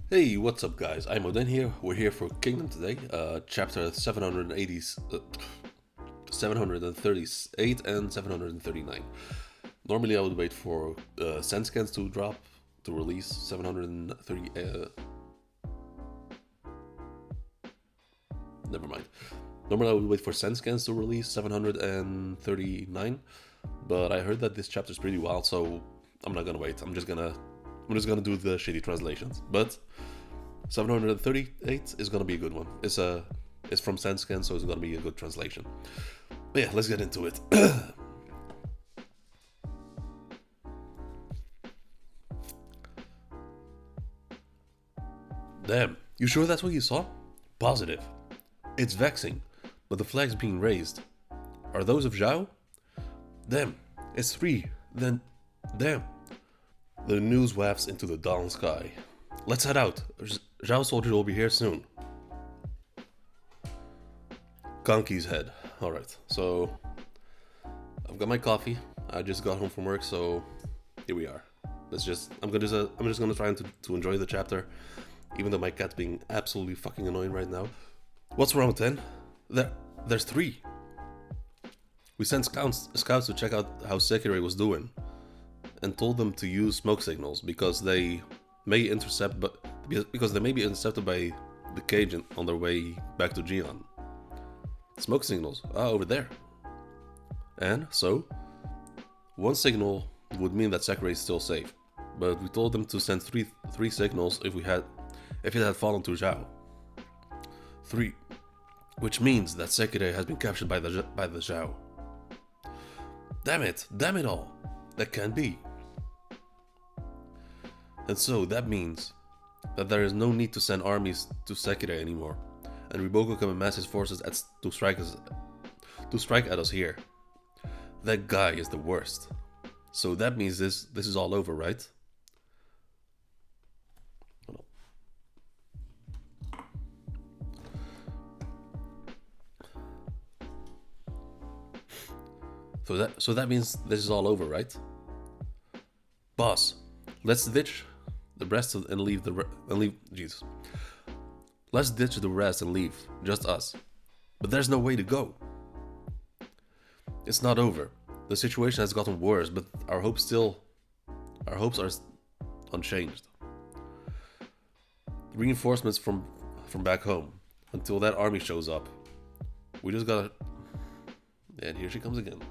Hey, what's up, guys? I'm Odin here. We're here for Kingdom today, chapter 780, 738 and 739. Normally, I would wait for send scans to drop to release 730. Never mind. Normally, I would wait for send scans to release 739, but I heard that this chapter is pretty wild, so I'm not gonna wait. I'm just gonna do the shitty translations, but 738 is gonna be a good one. It's from Sandscan, so it's gonna be a good translation. But yeah, let's get into it. Damn, you sure that's what you saw? Positive. It's vexing, but the flags being raised are those of Zhao? Damn, it's three. Then, damn. The news wafts into the dawn sky. Let's head out. Zhao soldiers will be here soon. Kanki's head. Alright, so I've got my coffee. I just got home from work, so here we are. I'm just gonna try to enjoy the chapter, even though my cat's being absolutely fucking annoying right now. What's wrong with 10? There's three. We sent scouts to check out how Sekirei was doing, and told them to use smoke signals because they may because they may be intercepted by the cage on their way back to Jian. Smoke signals. Ah, over there. And so, one signal would mean that Sakurai is still safe, but we told them to send three signals if it had fallen to Zhao. Three, which means that Sekirei has been captured by the Zhao. Damn it all, that can't be. And so that means that there is no need to send armies to Sekirei anymore, and Riboko can amass his forces to strike at us here. That guy is the worst. So that means this is all over, right? So that means this is all over, right? Boss, let's ditch the rest and leave. Jesus. Let's ditch the rest and leave, just us. But there's no way to go. It's not over. The situation has gotten worse, but our hopes are unchanged. Reinforcements from back home. Until that army shows up. We just gotta. And here she comes again.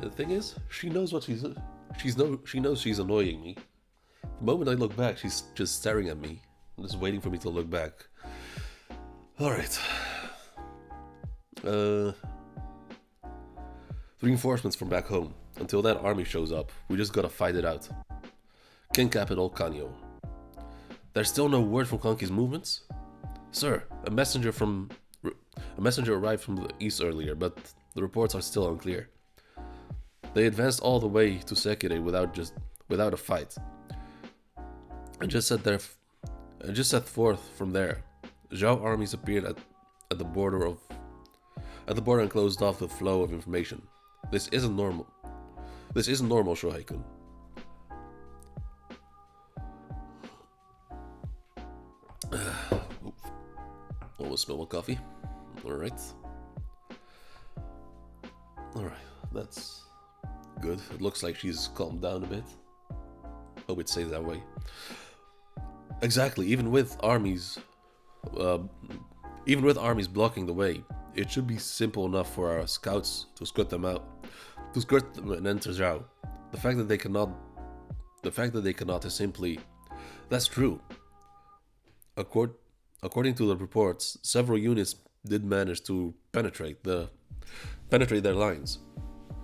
The thing is, she knows what she knows she's annoying me. The moment I look back, she's just staring at me, just waiting for me to look back. All right. Reinforcements from back home. Until that army shows up, we just gotta fight it out. King Capital, Kanyo. There's still no word from Kanki's movements? Sir, a messenger arrived from the east earlier, but the reports are still unclear. They advanced all the way to Sekirei without a fight, and just set forth from there. Zhao armies appeared at the border and closed off the flow of information. This isn't normal. This isn't normal, Shohei-kun. Almost spilled my coffee. Alright, that's good. It looks like she's calmed down a bit. Hope it stays that way. Exactly. Even with armies blocking the way, it should be simple enough for our scouts to skirt them and enter Zhao. The fact that they cannot is simply. That's true. According to the reports, several units did manage to penetrate their lines,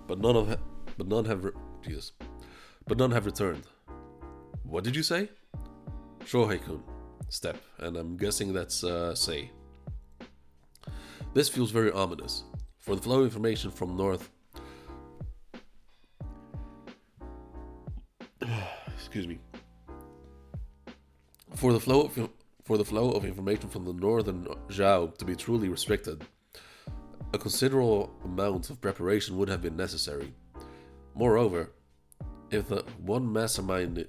but none have returned. What did you say? Shohei-kun. Step, and I'm guessing that's say. This feels very ominous. For the flow of information from north. Excuse me. For the flow For the flow of information from the northern Zhao to be truly restricted, a considerable amount of preparation would have been necessary. Moreover, if the one masterminding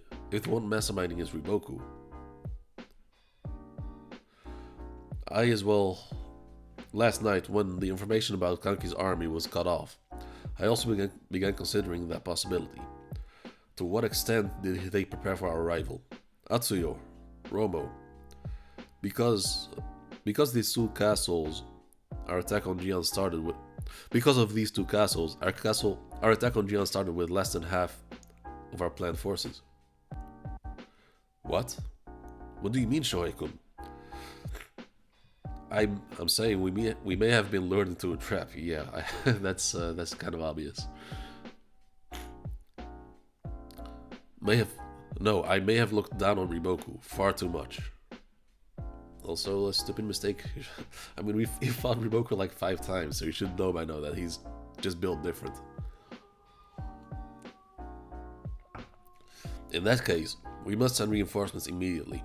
is Riboku, I as well. Last night, when the information about Kanki's army was cut off, I also began considering that possibility. To what extent did they prepare for our arrival? Atsuyo, Romo. Because these two castles, our attack on Jian started with. Because of these two castles, our attack on Jian started with less than half of our planned forces. What? What do you mean, Shohei-kun? I'm saying we may have been lured into a trap. Yeah, that's kind of obvious. I may have looked down on Riboku far too much. Also, a stupid mistake. I mean, we fought Riboku like 5 times, so you should know by now that he's just built different. In that case, we must send reinforcements immediately.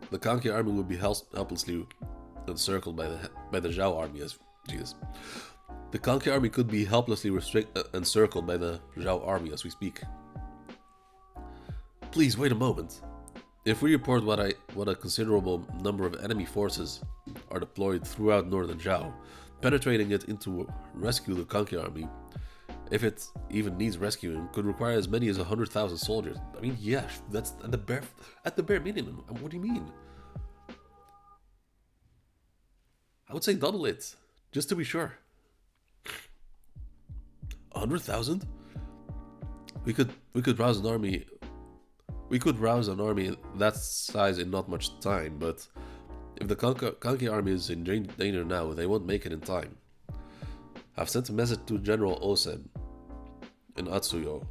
The Kanki army would be helplessly encircled by the Zhao army as Jesus. The Kanki army could be helplessly encircled by the Zhao army as we speak. Please wait a moment. If we report what a considerable number of enemy forces are deployed throughout northern Zhao, penetrating it into rescue the Kanki army, if it even needs rescuing, could require as many as 100,000 soldiers. I mean, yeah, that's at the bare minimum. What do you mean? I would say double it, just to be sure. 100,000? We could rouse an army. We could rouse an army that size in not much time, but if the Kanki army is in danger now, they won't make it in time. I've sent a message to General Osen in Atsuyo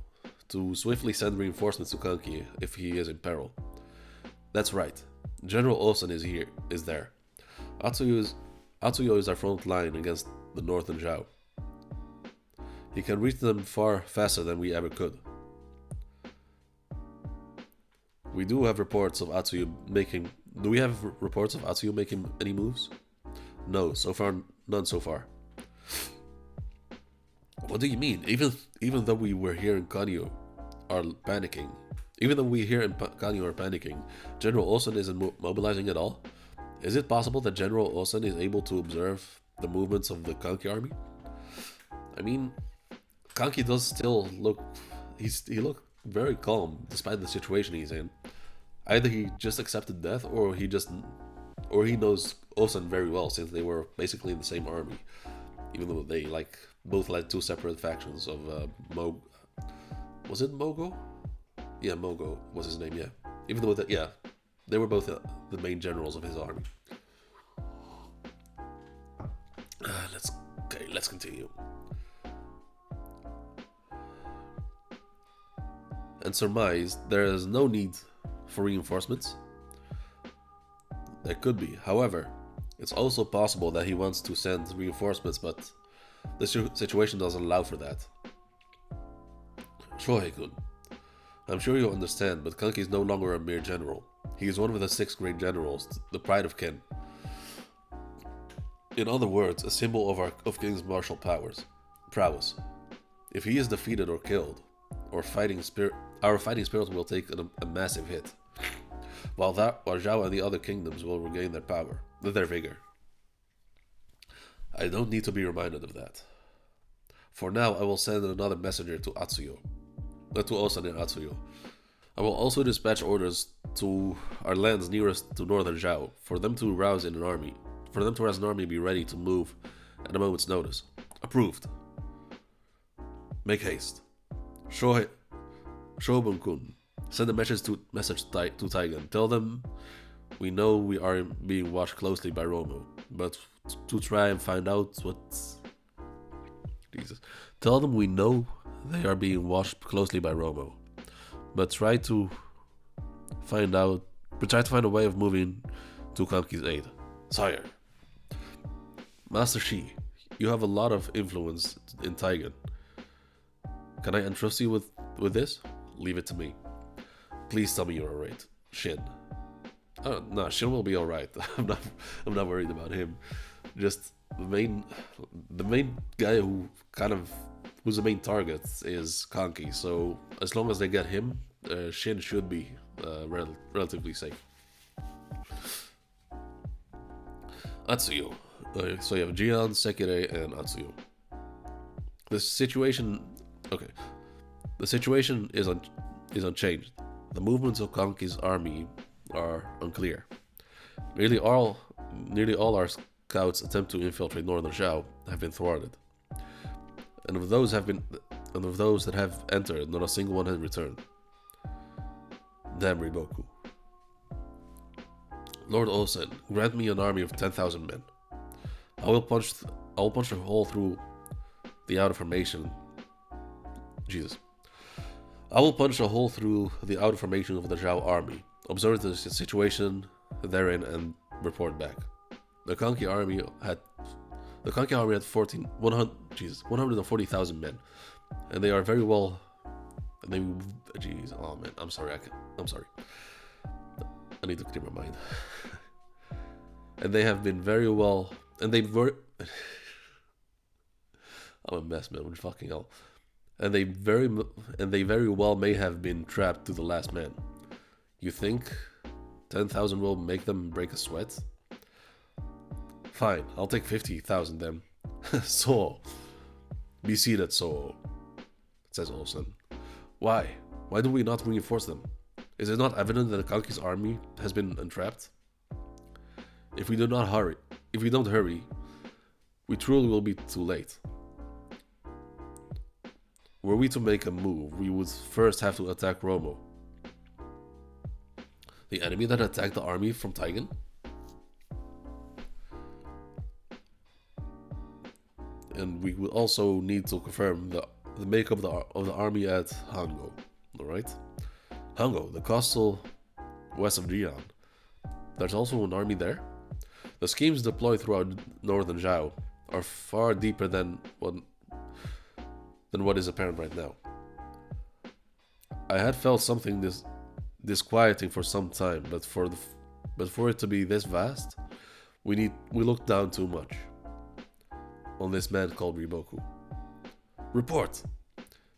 to swiftly send reinforcements to Kanki if he is in peril. That's right. General Osen is there. Atsuyo is our front line against the northern Zhao. He can reach them far faster than we ever could. We do have reports of Atsuyo making... Do we have reports of Atsuyo making any moves? No, so far, none so far. What do you mean? Even though we were here in Kanyo are panicking. Even though we here in Kanyo are panicking, General Osen isn't mobilizing at all? Is it possible that General Osen is able to observe the movements of the Kanki army? I mean, Kanki does still look... He looked very calm despite the situation he's in. Either he just accepted death, or he knows Osen very well, since they were basically in the same army, even though they both led 2 separate factions of Was it Mogo? Yeah, Mogo was his name. Yeah, even though they were both the main generals of his army. Let's continue. And surmise there is no need for reinforcements. There could be. However, it's also possible that he wants to send reinforcements, but the situation doesn't allow for that. Shohei-kun, I'm sure you'll understand, but Kanki is no longer a mere general. He is one of the 6 great generals, the pride of Ken. In other words, a symbol of King's martial prowess. If he is defeated or killed, our fighting spirit will take a massive hit, while Zhao and the other kingdoms will regain their vigor. I don't need to be reminded of that. For now, I will send another messenger to Osen and Atsuyo. I will also dispatch orders to our lands nearest to northern Zhao for them to rouse an army. Be ready to move at a moment's notice. Approved. Make haste. Shobun-kun, send a message to Taigen. Tell them we know we are being watched closely by Romo, but to try and find out what... Jesus. Tell them we know they are being watched closely by Romo, but try to find a way of moving to Kanki's aid. Sire. Master Shi, you have a lot of influence in Taigen. Can I entrust you with this? Leave it to me. Please tell me you're alright. Shin. No, Shin will be all right. I'm not worried about him. Just the main guy who's the main target is Kanki. So as long as they get him, Shin should be relatively safe. Atsuyo. So you have Jian, Sekire, and Atsuyo. The situation, okay. The situation is unchanged. The movements of Kanki's army are unclear. Nearly all our scouts attempt to infiltrate northern Zhao have been thwarted, and of those that have entered, not a single one has returned. Damn Riboku. Lord Osen, grant me an army of 10,000 men. I will punch a hole through the outer formation. Jesus. I will punch a hole through the outer formation of the Zhao army, observe the situation therein, and report back. The Kanki army had 140,000 men, and they are very well. Oh man, I'm sorry. I need to clear my mind. And they have been very well, and they were. I'm a mess, man. Fucking hell. And they very well may have been trapped to the last man. You think 10,000 will make them break a sweat? Fine, I'll take 50,000 then. So, be seated, so, says Olsen. Why? Why do we not reinforce them? Is it not evident that the Kanki's army has been entrapped? If we don't hurry, we truly will be too late. Were we to make a move, we would first have to attack Romo. The enemy that attacked the army from Taigen? And we would also need to confirm the makeup of the army at Hango. Alright? Hango, the castle west of Jian. There's also an army there? The schemes deployed throughout northern Zhao are far deeper than what is apparent right now. I had felt something disquieting for some time, but for it to be this vast, we looked down too much on this man called Riboku. Report.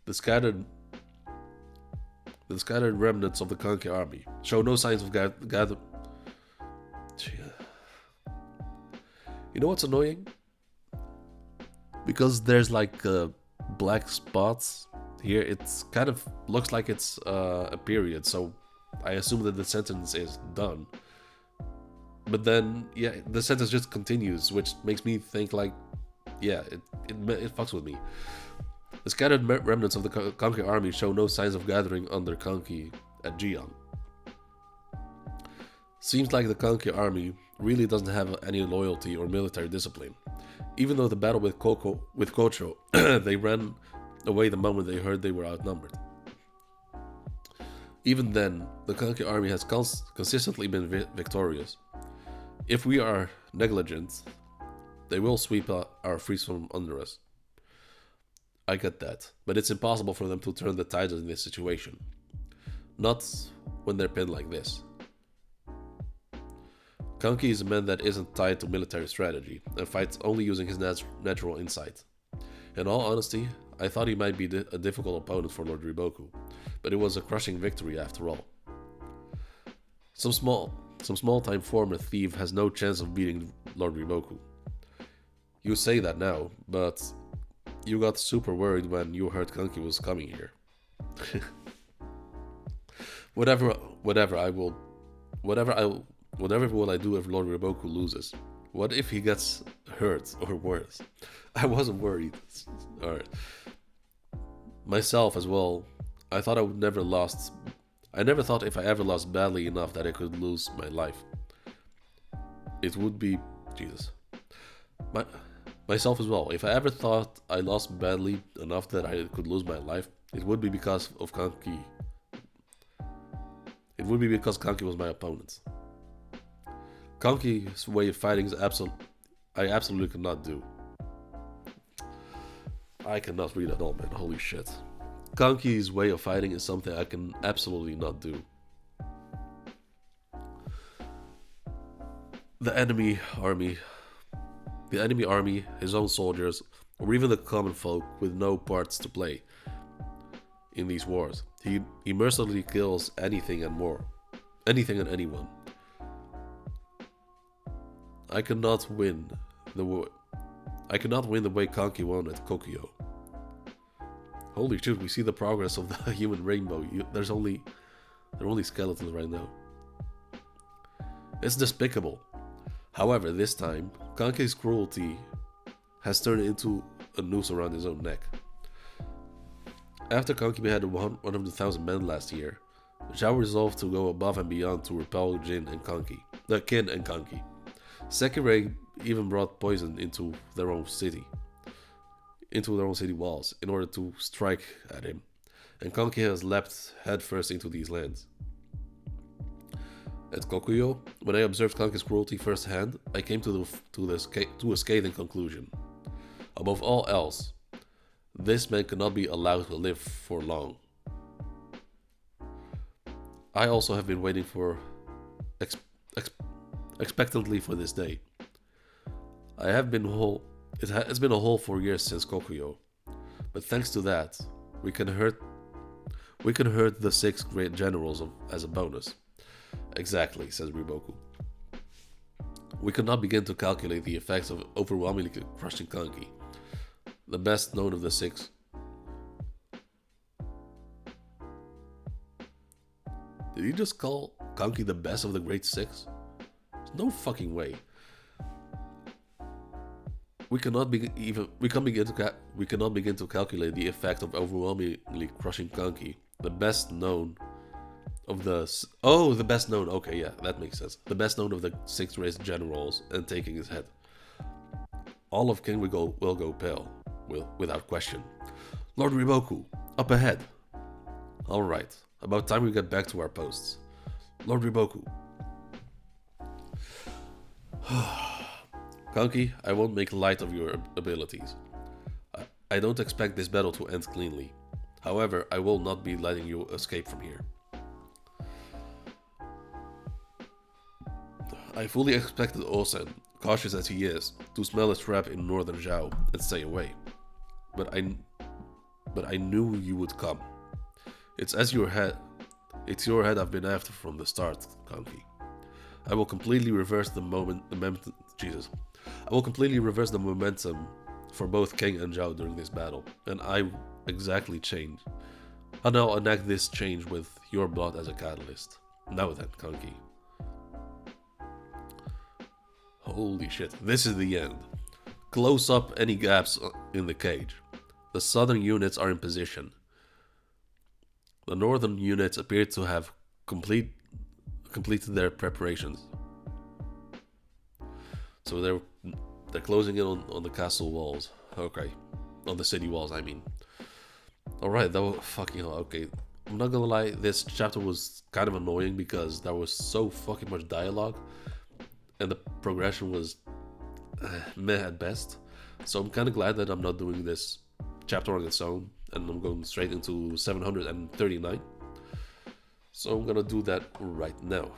The scattered remnants of the Kanki army show no signs of gather. You know what's annoying? Because there's like black spots here, it kind of looks like it's a period, so I assume that the sentence is done. But then, yeah, the sentence just continues, which makes me think like, yeah, it fucks with me. The scattered remnants of the Kanki army show no signs of gathering under Kanki at Jian. Seems like the Kanki army really doesn't have any loyalty or military discipline. Even though the battle with Kocho, they ran away the moment they heard they were outnumbered. Even then, the Kanki army has consistently been victorious. If we are negligent, they will sweep our fleets from under us. I get that, but it's impossible for them to turn the tides in this situation. Not when they're pinned like this. Kanki is a man that isn't tied to military strategy and fights only using his natural insight. In all honesty, I thought he might be a difficult opponent for Lord Riboku, but it was a crushing victory after all. Some small-time former thief has no chance of beating Lord Riboku. You say that now, but you got super worried when you heard Kanki was coming here. Whatever will I do if Lord Riboku loses? What if he gets hurt or worse? I wasn't worried. Alright. Myself as well. I never thought if I ever lost badly enough that I could lose my life. It would be Jesus. Myself as well. If I ever thought I lost badly enough that I could lose my life, it would be because of Kanki. It would be because Kanki was my opponent. Kanki's way of fighting is I absolutely cannot do. I cannot read at all, man. Holy shit. Kanki's way of fighting is something I can absolutely not do. the enemy army, his own soldiers, or even the common folk with no parts to play in these wars. He mercilessly kills anything and anyone. I cannot win the war. I cannot win the way Kanki won at Kokyo. Holy shit, we see the progress of the human rainbow. There are only skeletons right now. It's despicable. However, this time, Kanki's cruelty has turned into a noose around his own neck. After Kanki beheaded 100,000 men last year, Zhao resolved to go above and beyond to repel Qin and Kanki. Sekirei even brought poison into their own city walls in order to strike at him, and Kanki has leapt headfirst into these lands. At Kokuyo, when I observed Kanki's cruelty firsthand, I came to a scathing conclusion. Above all else, this man cannot be allowed to live for long. I also have been waiting expectantly for this day. It's been a whole 4 years since Kokuyo, but thanks to that, we can hurt the 6 great generals as a bonus. Exactly, says Riboku. We cannot begin to calculate the effects of overwhelmingly crushing Kanki, the best known of the 6. Did he just call Kanki the best of the great 6? There's no fucking way. We cannot begin to calculate the effect of overwhelmingly crushing Kanki, the best known of the best known. Okay, yeah, that makes sense. The best known of the 6 race generals, and taking his head. All of King will go pale, without question. Lord Riboku, up ahead. All right, about time we get back to our posts. Lord Riboku. Kanki, I won't make light of your abilities. I don't expect this battle to end cleanly. However, I will not be letting you escape from here. I fully expected Osen, cautious as he is, to smell a trap in northern Zhao and stay away. But I knew you would come. It's your head I've been after from the start, Kanki. I will completely reverse the momentum for both King and Zhao during this battle, and I'll enact this change with your blood as a catalyst. Now then, Kanki. Holy shit, this is the end. Close up any gaps in the cage. The southern units are in position. The northern units appear to have completed their preparations. So they're closing in on the castle walls. Okay. On the city walls, I mean. Alright, that was fucking hell. Okay. I'm not gonna lie, this chapter was kind of annoying because there was so fucking much dialogue. And the progression was meh at best. So I'm kind of glad that I'm not doing this chapter on its own. And I'm going straight into 739. So I'm gonna do that right now.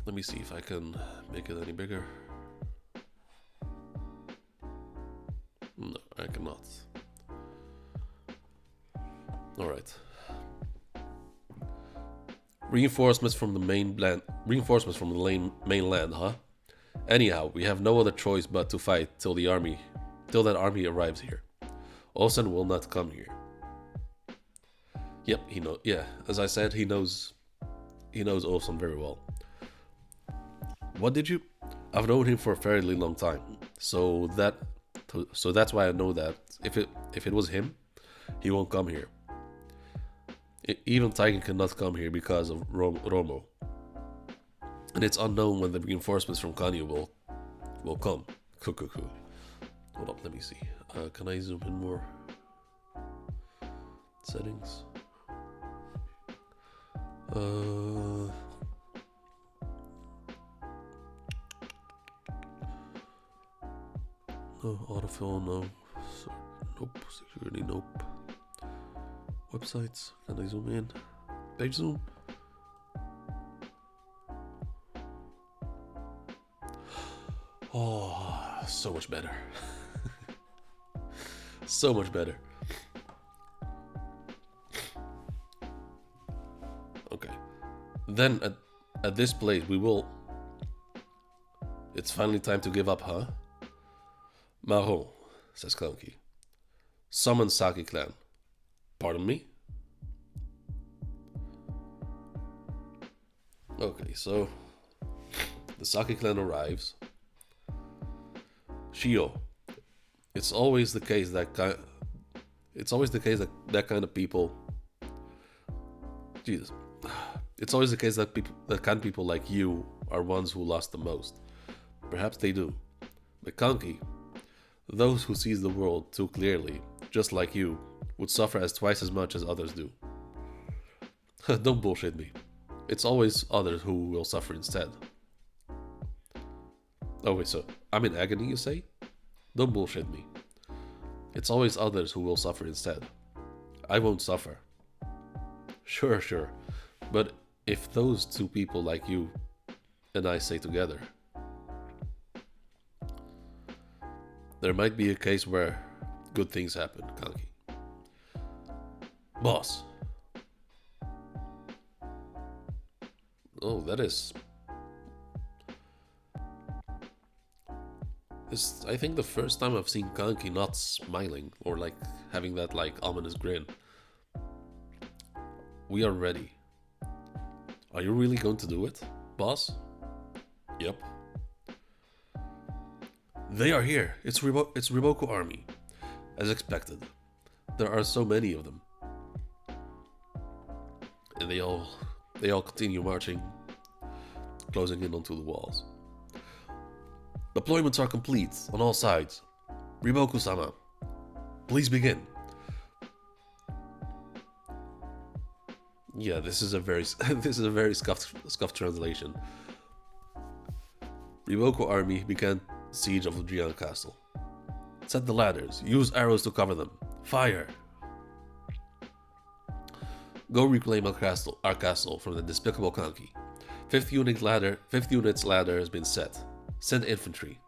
Let me see if I can make it any bigger. No, I cannot. Alright. Reinforcements from the mainland, huh? Anyhow, we have no other choice but to fight till that army arrives here. Osen will not come here. Yep, as I said, he knows Osen very well. What did you? I've known him for a fairly long time, so that's why I know that if it was him, he won't come here. Even Tiger cannot come here because of Romo. And it's unknown when the reinforcements from Kanye will come. Kukuku. Hold up, let me see. Can I zoom in more? Settings. No, autofill, no. Nope. Security, nope. Websites. Can I zoom in? Page zoom. Oh, so much better. So much better. Okay. Then at this place we will... It's finally time to give up, huh? Marron, says Clunky. Summon Saki clan. Pardon me? Okay, so the Saki clan arrives. Shio. It's always the case that that kind of people. Jesus. It's always the case that kind of people like you are ones who lost the most. Perhaps they do. But Kanki, those who sees the world too clearly, just like you, would suffer as twice as much as others do. Don't bullshit me. It's always others who will suffer instead. Oh wait, so I'm in agony, you say? Don't bullshit me. It's always others who will suffer instead. I won't suffer. Sure. But if those two people like you and I stay together, there might be a case where good things happen, Kanki. Boss. Oh, that is... It's, I think, the first time I've seen Kanki not smiling or like having that like ominous grin. We are ready. Are you really going to do it, boss? Yep. They are here. It's Riboku army. As expected. There are so many of them. And they all continue marching, closing in onto the walls. Deployments are complete on all sides. Riboku-sama, please begin. Yeah, this is a very scuffed translation. Riboku army began siege of Jian Castle. Set the ladders. Use arrows to cover them. Fire! Go reclaim our castle from the despicable Kanki. 5th unit's ladder has been set. Send infantry.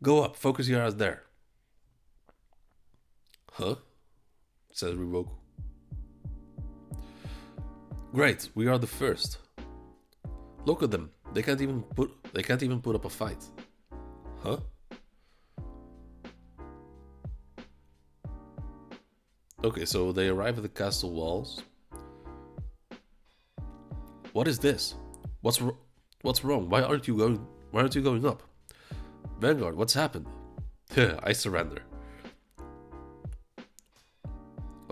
Go up. Focus your eyes there. Huh? Says Riboku. Great, we are the first. Look at them. They can't even put up a fight. Huh? Okay, so they arrive at the castle walls. What is this? What's wrong? Why aren't you going up? Vanguard, what's happened? I surrender.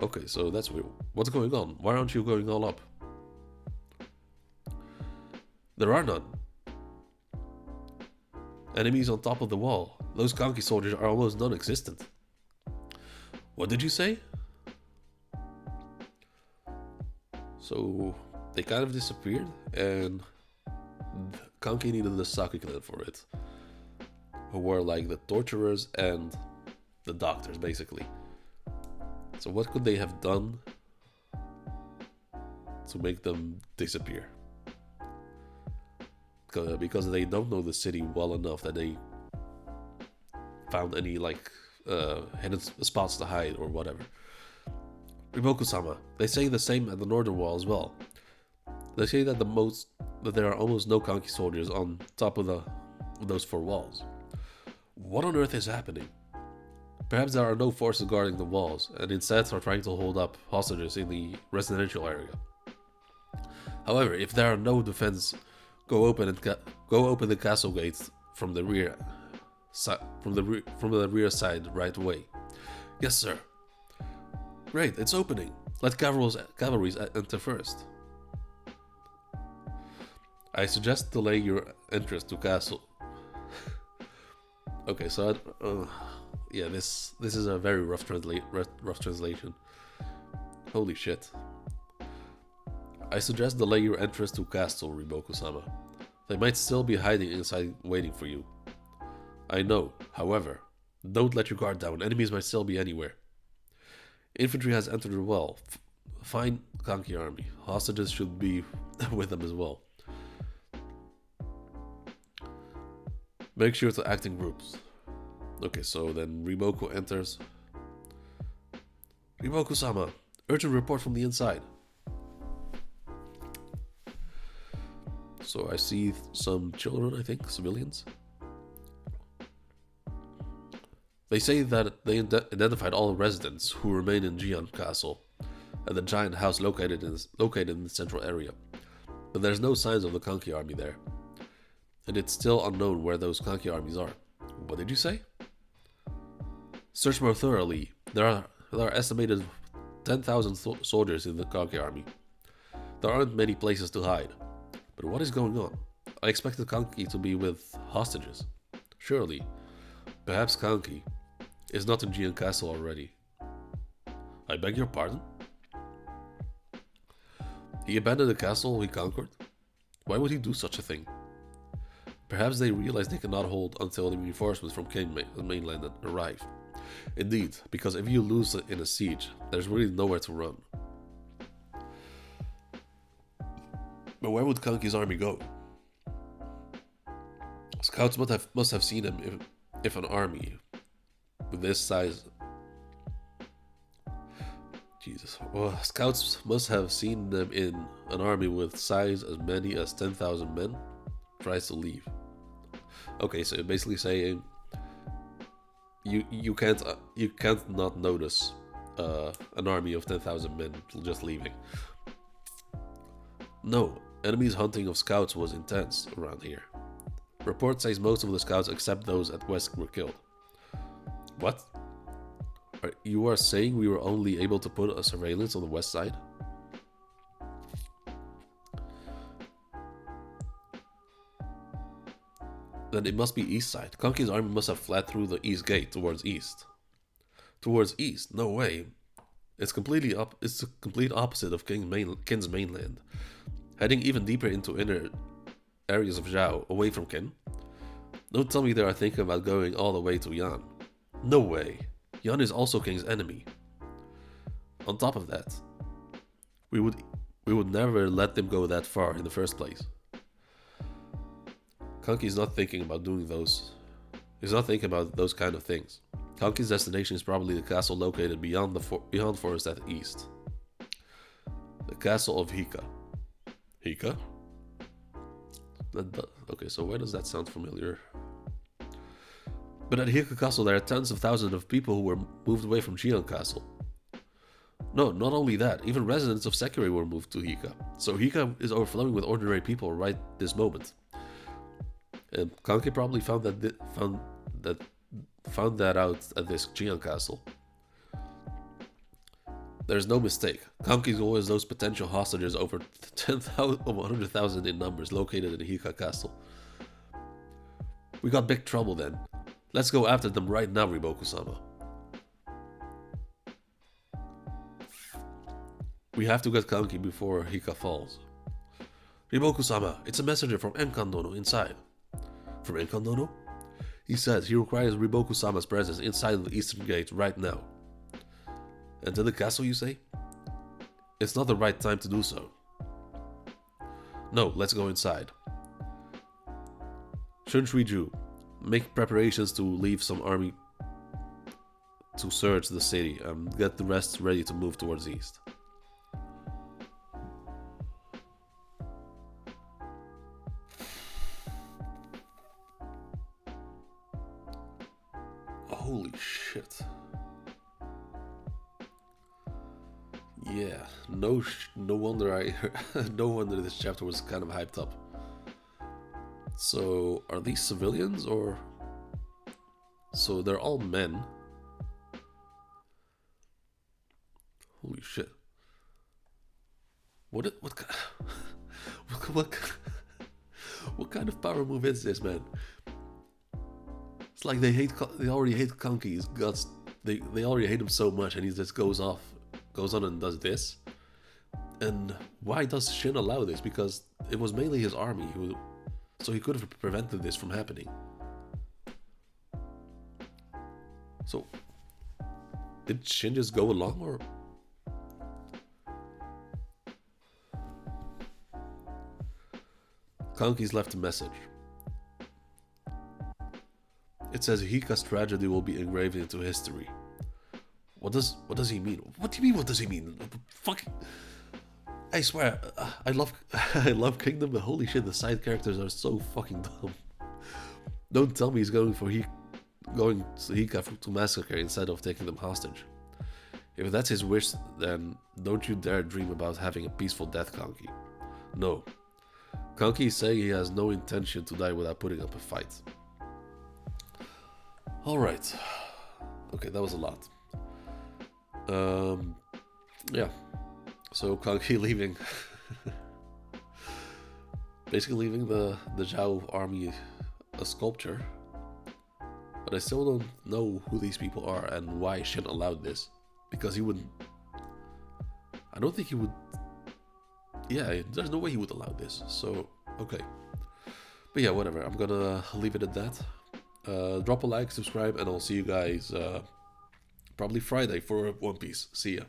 Okay, so that's weird. What's going on? Why aren't you going all up? There are none. Enemies on top of the wall. Those Kanki soldiers are almost non-existent. What did you say? So they kind of disappeared, and Kanki needed the Saki clan for it, who were like the torturers and the doctors, basically. So what could they have done to make them disappear? Because they don't know the city well enough that they found any like hidden spots to hide or whatever. Riboku-sama, they say the same at the northern wall as well. They say that there are almost no Kanki soldiers on top of those 4 walls. What on earth is happening? Perhaps there are no forces guarding the walls, and instead are trying to hold up hostages in the residential area. However, if there are no defense, go open the castle gates from the rear side right away. Yes, sir. Great, it's opening. Let cavalry enter first. I suggest delay your entrance to castle. Okay, so yeah, this is a very rough translation. Holy shit. I suggest delay your entrance to castle, Riboku-sama. They might still be hiding inside waiting for you. I know, however, don't let your guard down. Enemies might still be anywhere. Infantry has entered the wall. Find Kanki army. Hostages should be with them as well. Make sure to act in groups. Okay, so then Rimoku enters. Rimoku-sama, urgent report from the inside. So I see some children, I think, civilians. They say that they identified all residents who remain in Jian Castle and the giant house located in the central area. But there's no signs of the Kanki army there. And it's still unknown where those Kanki armies are. What did you say? Search more thoroughly. There are estimated 10,000 soldiers in the Kanki army. There aren't many places to hide. But what is going on? I expected Kanki to be with hostages. Surely. Perhaps Kanki is not in Jian Castle already. I beg your pardon? He abandoned the castle he conquered? Why would he do such a thing? Perhaps they realized they cannot hold until the reinforcements from King mainland arrive. Indeed, because if you lose in a siege, there's really nowhere to run. But where would Kanki's army go? Scouts must have seen him if an army with this size... Jesus. Well, scouts must have seen them in an army with size as many as 10,000 men tries to leave. Okay, so basically saying you can't not notice an army of 10,000 men just leaving. No, enemies' hunting of scouts was intense around here. Report says most of the scouts except those at west were killed. What? You are saying we were only able to put a surveillance on the west side? Then it must be east side. Kanki's army must have fled through the east gate towards east. Towards east? No way. It's It's the complete opposite of Qin's mainland, heading even deeper into inner areas of Zhao, away from Qin. Don't tell me they are thinking about going all the way to Yan. No way. Yan is also King's enemy. On top of that, we would never let them go that far in the first place. Kanki is not thinking about doing those. He's not thinking about those kind of things. Kanki's destination is probably the castle located beyond forest at the east. The castle of Hika. Hika? Okay, so why does that sound familiar? But at Hika Castle there are tens of thousands of people who were moved away from Jian Castle. No, not only that, even residents of Sekiri were moved to Hika. So Hika is overflowing with ordinary people right this moment. And Kanki probably found that out at this Jian Castle. There's no mistake. Kanki's goal is those potential hostages over 10,000 or 100,000 in numbers located in Hika Castle. We got big trouble then. Let's go after them right now, Rimoku-sama. We have to get Kanki before Hika falls. Rimoku-sama, it's a messenger from Enkan-dono inside. From Enkan-dono? He says he requires Rimoku-sama's presence inside the eastern gate right now. Enter the castle, you say? It's not the right time to do so. No, let's go inside. Shunshuiju, make preparations to leave some army to search the city and get the rest ready to move towards the east. Holy shit. Yeah, no wonder no wonder this chapter was kind of hyped up. So, are these civilians or... So they're all men. Holy shit. What kind of power move is this, man? It's like they already hate Kanki's guts. They already hate him so much, and he just goes on and does this. And why does Shin allow this? Because it was mainly his army so he could have prevented this from happening. So did Shin just go along, or? Kanki's left a message. It says Hika's tragedy will be engraved into history. What does he mean? What do you mean? What does he mean? Fuck! I swear, I love I love Kingdom, but holy shit, the side characters are so fucking dumb. Don't tell me he's going to Hika to massacre instead of taking them hostage. If that's his wish, then don't you dare dream about having a peaceful death, Kanki. No. Kanki is saying he has no intention to die without putting up a fight. Alright. Okay, that was a lot. Yeah. So Kanki leaving. Basically leaving the Zhao army a sculpture. But I still don't know who these people are and why Shin allowed this. Because he wouldn't... I don't think he would... Yeah, there's no way he would allow this. So, okay. But yeah, whatever. I'm gonna leave it at that. Drop a like, subscribe, and I'll see you guys probably Friday for One Piece. See ya.